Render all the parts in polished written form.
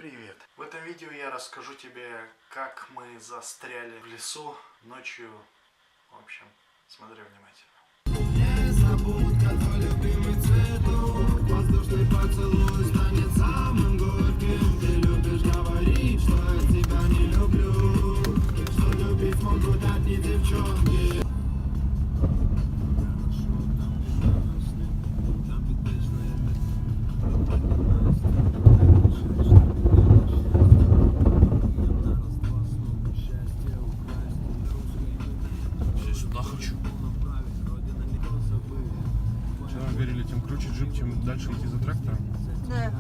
привет! В этом видео я расскажу тебе, как мы застряли в лесу ночью. В общем, смотри внимательно. Незабудка, твой любимый цветок, воздушный поцелуй станет самым горьким. Ты любишь говорить, что я тебя не люблю, что любить могут одни девчонки. Говорили, тем круче джип, чем дальше идти за трактором. Да.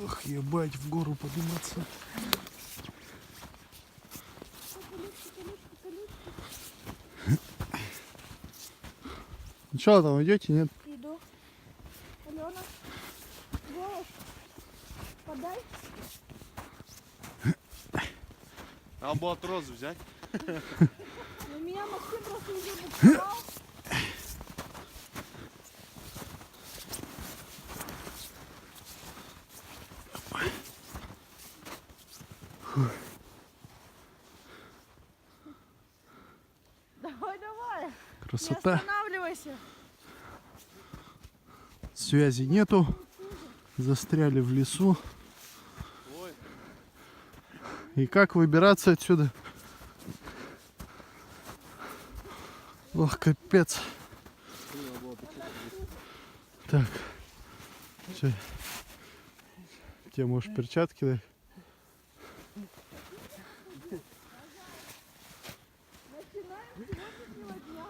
Ох, ебать, в гору подниматься. Ну что там, идете, нет? Иду. Алена, голос, подай. Албатрос взять. На меня Максим просто уже написал. Давай, давай. Красота. Не останавливайся. Связи нету. Застряли в лесу. И как выбираться отсюда? Ох, капец. Так. Че? Тебе, может, перчатки дать? Начинаем сегодняшнего дня.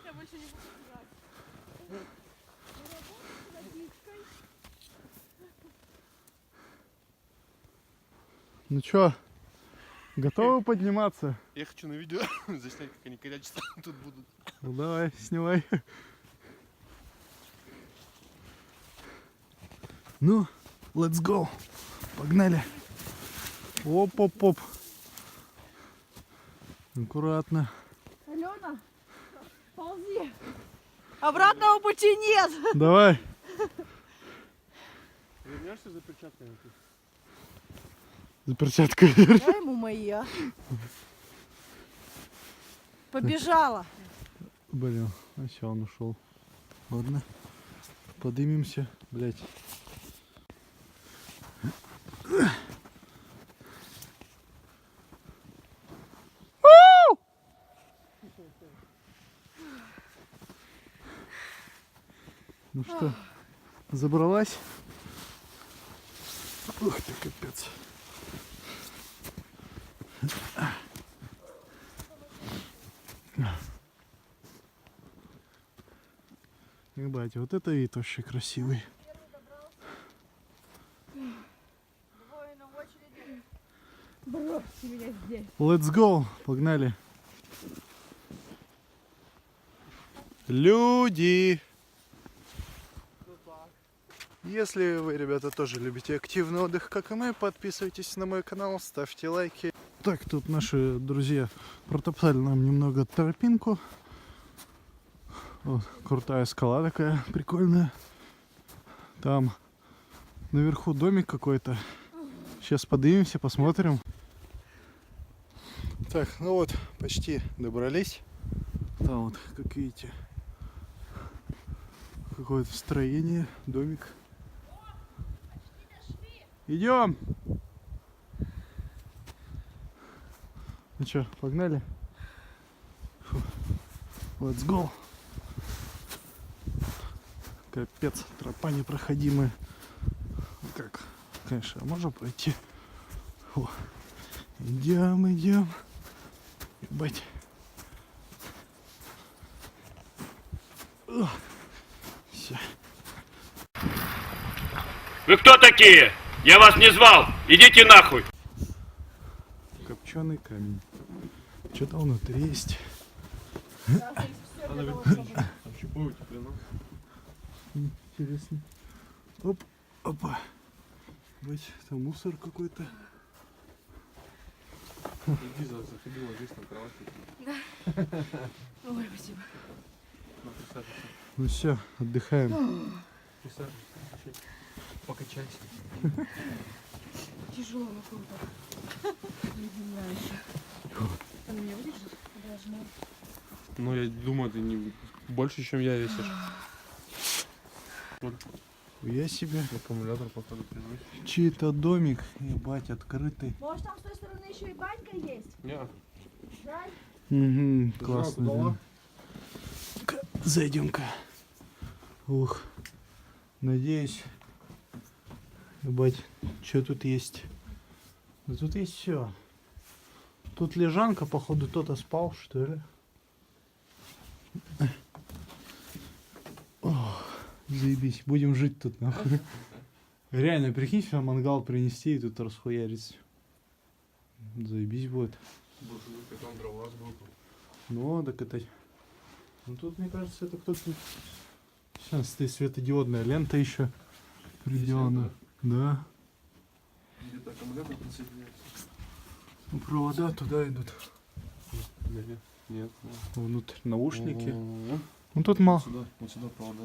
Я больше не буду играть. Мы работаем с водичкой. Ну чё, готовы подниматься? Я хочу на видео заснять, как они корячатся тут будут. Ну давай, снимай. Ну, let's go. Погнали. Оп-оп-оп. Аккуратно. Алена, ползи. Обратного пути нет. Давай. Вернешься за перчатками? За перчаткой. Дай ему мои, а. Побежала. Блин, а все, он ушел. Ладно. Поднимемся, блять. Ну что, забралась? Ух ты, капец. Ебать, вот это вид вообще красивый. Бросьте меня здесь. Let's go, погнали. Люди! Если вы, ребята, тоже любите активный отдых, как и мы, подписывайтесь на мой канал, ставьте лайки. Так, тут наши друзья протоптали нам немного тропинку. Вот, крутая скала такая, прикольная. Там наверху домик какой-то. Сейчас поднимемся, посмотрим. Так, ну вот, почти добрались. Там вот, как видите, какое-то строение, домик. Идем! Ну что, погнали? Фу. Let's go! Капец, тропа непроходимая. Как? Конечно, можно пройти. Фу. Идем, идем. Ебать. Все. Вы кто такие? Я вас не звал! Идите нахуй! Копченый камень. Что-то внутри есть. Интересно. Оп, опа. Бать, там мусор какой-то. Иди, заходи, ложись на кровати. Ой, спасибо. Ну все, отдыхаем. Покачайся. Тяжело круто. Не извиняйся. Ты меня выдержишь? Должна. Ну, я думаю, ты не больше, чем я весишь. Вот Я себе. аккумулятор, походу, превысишь. Чей-то домик, ебать, открытый. Может, там с той стороны еще и банька есть? Не, Жаль. Угу, ты классно. жалко дала? Зайдем-ка. Ух. Надеюсь. Ебать, что тут есть? Да тут есть все. Тут лежанка, походу, кто-то спал, что ли. Ох, заебись, будем жить тут, нахуй. Реально, прикинь, сюда мангал принести и тут расхуярить. Заебись будет. Больше там дрова сбоку. Ну, так это... Ну тут, мне кажется, это кто-то... Сейчас стоит светодиодная лента еще приделана. Да. Где-то аккумулятор присоединяется. Ну, провода туда идут. Нет, нет. Внутрь наушники. Вот Ну тут мало. сюда провода.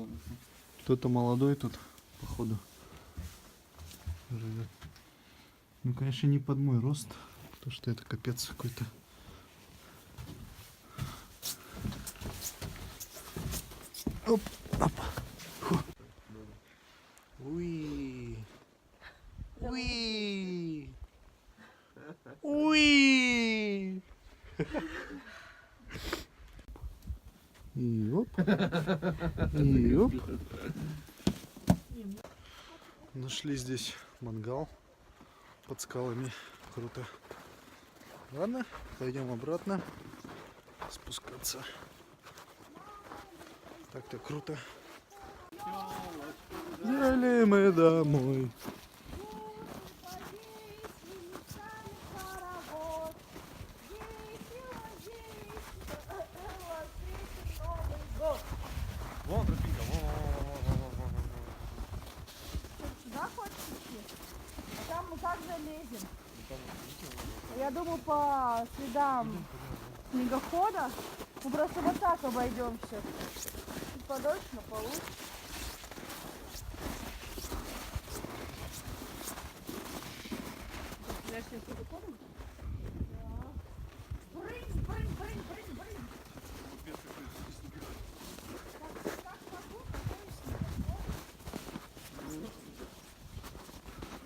Кто-то молодой тут, походу, живет. Ну, конечно, не под мой рост, потому что это капец какой-то. Оп, оп. Фу. Уи. Уи. Уи. И оп. И оп. Нашли здесь мангал под скалами. Круто. Ладно, пойдем обратно спускаться. Так-то круто. Взяли мы домой. Вон тропинка, Сюда хочешь идти? А там мы как залезем? Я думаю, по следам снегохода мы просто вот так обойдемся. Чуть подольше, но получше. Брынь, брынь, брынь, брынь, брынь. Я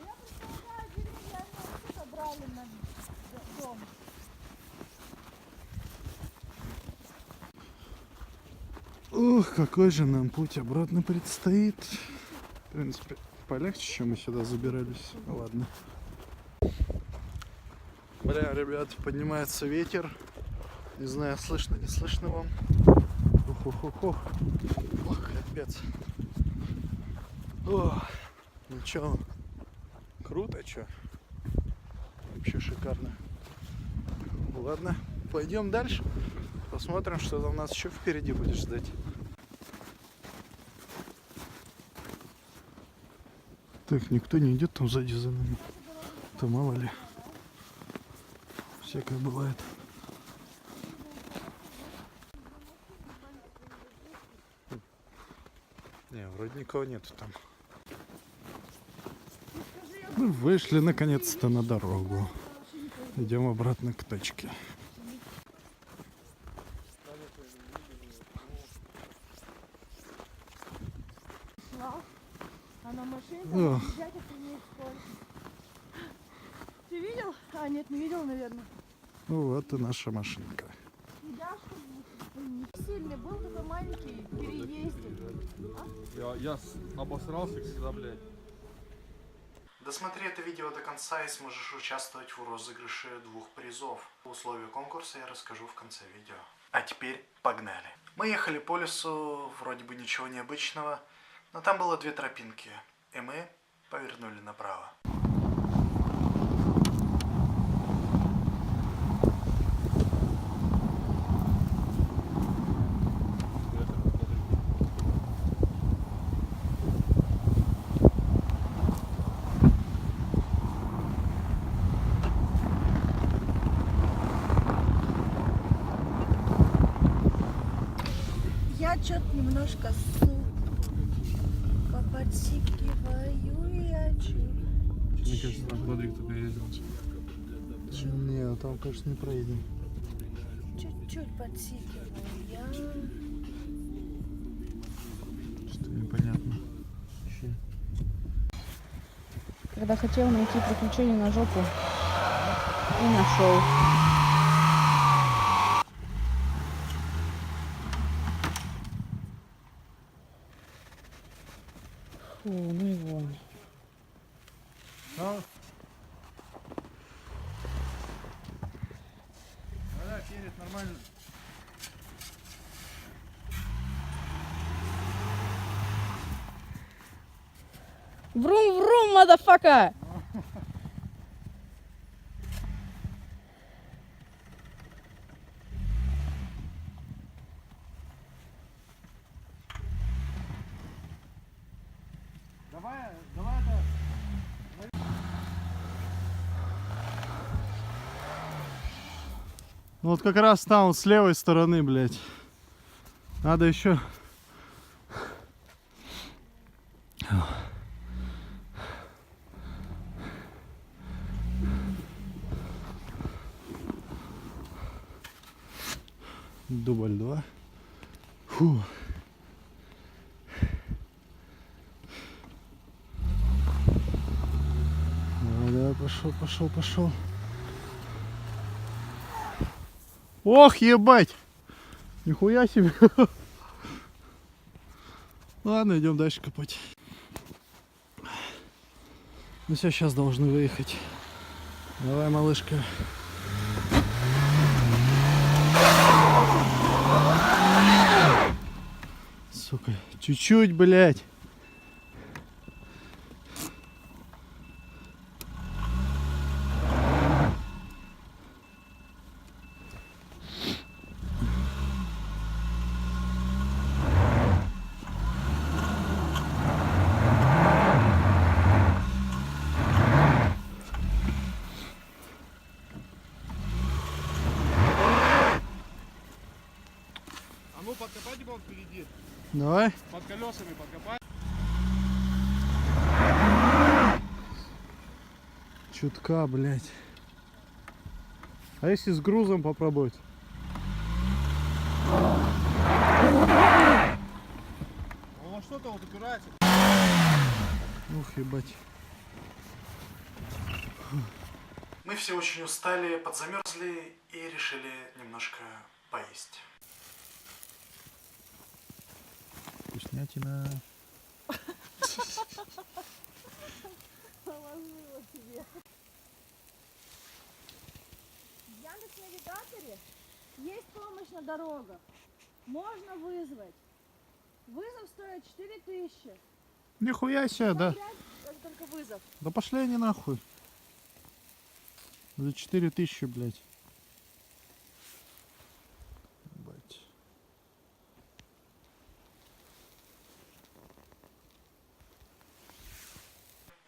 представляю, деревья они собрали на дом. Ух, какой же нам путь обратно предстоит. В принципе, полегче, чем мы сюда забирались. Ну, ладно. Бля, ребят, поднимается ветер. Не знаю, слышно, не слышно вам. Ох. Ох, капец. Ох, ну чё, круто, чё. Вообще шикарно. Ладно, пойдем дальше. Посмотрим, что там нас еще впереди будет ждать. Так, никто не идет там сзади за нами. То мало ли. Всякое бывает. Не, вроде никого нету там. Мы вышли наконец-то на дорогу. Идем обратно к точке. А на машине Ох. езжать охренеть сколько. Ты видел? А, нет, не видел, наверное. Ну вот и наша машинка. Сильный был, такой маленький, переездил. Я обосрался всегда, блядь. Досмотри это видео до конца и сможешь участвовать в розыгрыше 2 призов. Условия конкурса я расскажу в конце видео. А теперь погнали. Мы ехали по лесу, вроде бы ничего необычного, но там было 2 тропинки, и мы повернули направо. Я что-то немножко ссу. подсикиваю я чуть. Мне кажется, наш Бодрик только ездил. Не, там, конечно, не проедем. Чуть-чуть подсикиваю я. Что непонятно. Когда хотел найти приключения на жопу, и нашел. Фу, ну и вонь. Да, перед нормально. Врум-врум, мадафака! Давай это. Ну вот как раз там, вот с левой стороны, блядь. Надо еще. Дубль 2. Фу. Давай, пошел. Ох, ебать! Нихуя себе! Ладно, идем дальше копать. Ну все, сейчас должны выехать. Давай, малышка. Сука, чуть-чуть, блядь. А ну подкопайте его впереди. Давай. Под колесами подкопай. Чутка, блядь. А если с грузом попробовать? Он во что-то вот упирается. Ух, ебать. Мы все очень устали, подзамерзли и решили немножко поесть. Вкуснятина. Положила тебе. В Яндекс.Навигаторе есть помощь на дорогах. Можно вызвать. Вызов стоит 4000. Нихуя себе, да. Это только вызов. Да пошли они нахуй. За 4000, блядь. Ебать.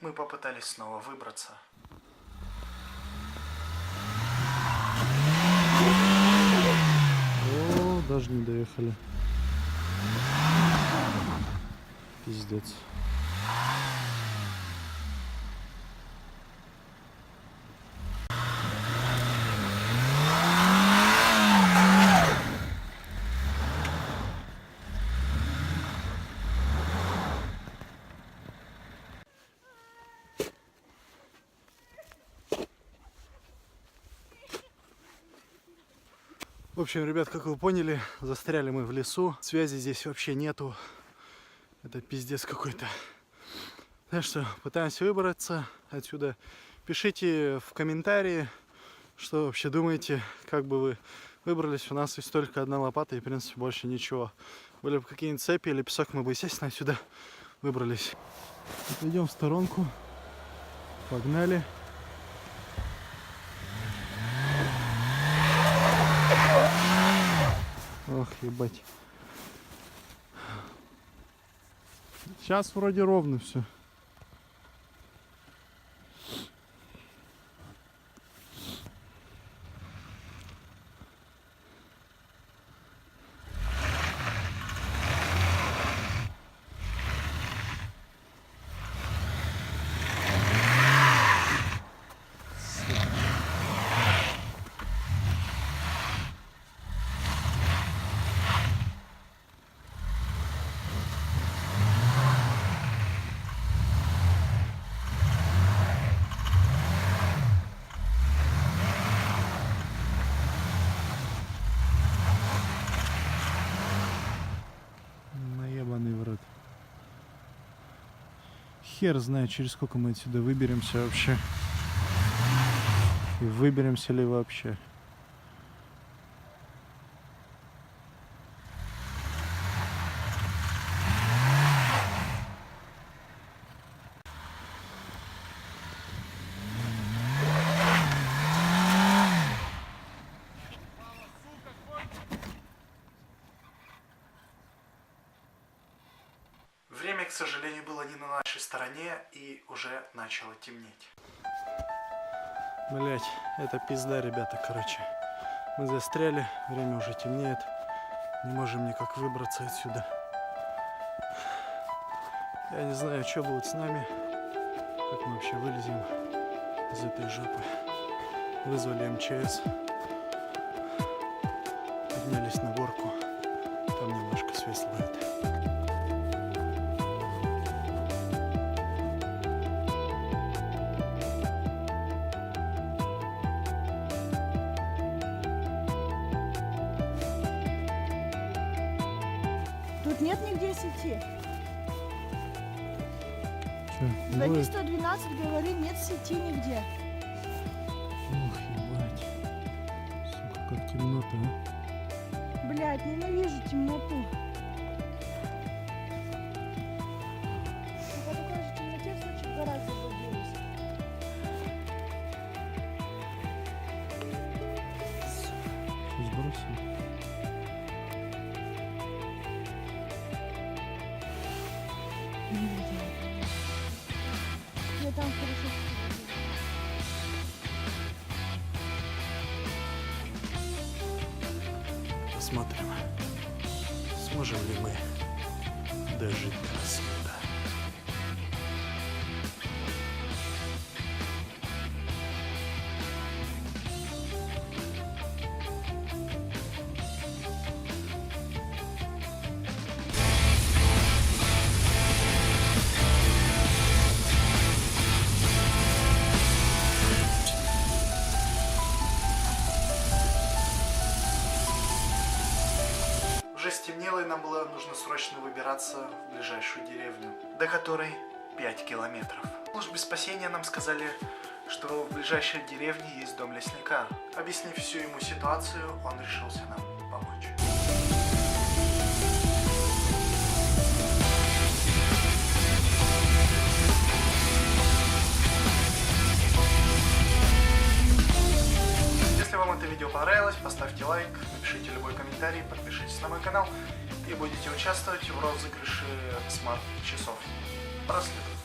Мы попытались снова выбраться. О, даже не доехали. Пиздец. В общем, ребят, как вы поняли, застряли мы в лесу. Связи здесь вообще нету. Это пиздец какой-то. Так что пытаемся выбраться отсюда. Пишите в комментарии, что вообще думаете, как бы вы выбрались. У нас есть только одна лопата и, в принципе, больше ничего. Были бы какие-нибудь цепи или песок, мы бы, естественно, отсюда выбрались. Вот идем в сторонку. Погнали. Ох, ебать. Сейчас вроде ровно все. Хер знает, через сколько мы отсюда выберемся вообще. И выберемся ли вообще. Время, к сожалению, было не на нашей стороне и уже начало темнеть. Блять, это пизда, ребята, короче. Мы застряли, время уже темнеет. Не можем никак выбраться отсюда. Я не знаю, что будет с нами. Как мы вообще вылезем из этой жопы. Вызвали МЧС. Поднялись на горку. Там немножко связь ловит. Тут нет нигде сети. Чё, Звони будет? 112, говори, нет сети нигде. Ох, ебать. Сука, как темно-то, а? Блядь, ненавижу темноту. Я такой же темноте в случае в гараж заблудилась. Сейчас бросим. Я там хорошо сидела. Посмотрим, сможем ли мы дожить до рассвета. Уже стемнело, и нам было нужно срочно выбираться в ближайшую деревню, до которой 5 километров. В службе спасения нам сказали, что в ближайшей деревне есть дом лесника. Объяснив всю ему ситуацию, он решился нам помочь. Если вам это видео понравилось, поставьте лайк, напишите любой комментарий, подпишитесь на мой канал и будете участвовать в розыгрыше смарт-часов. Браслетов.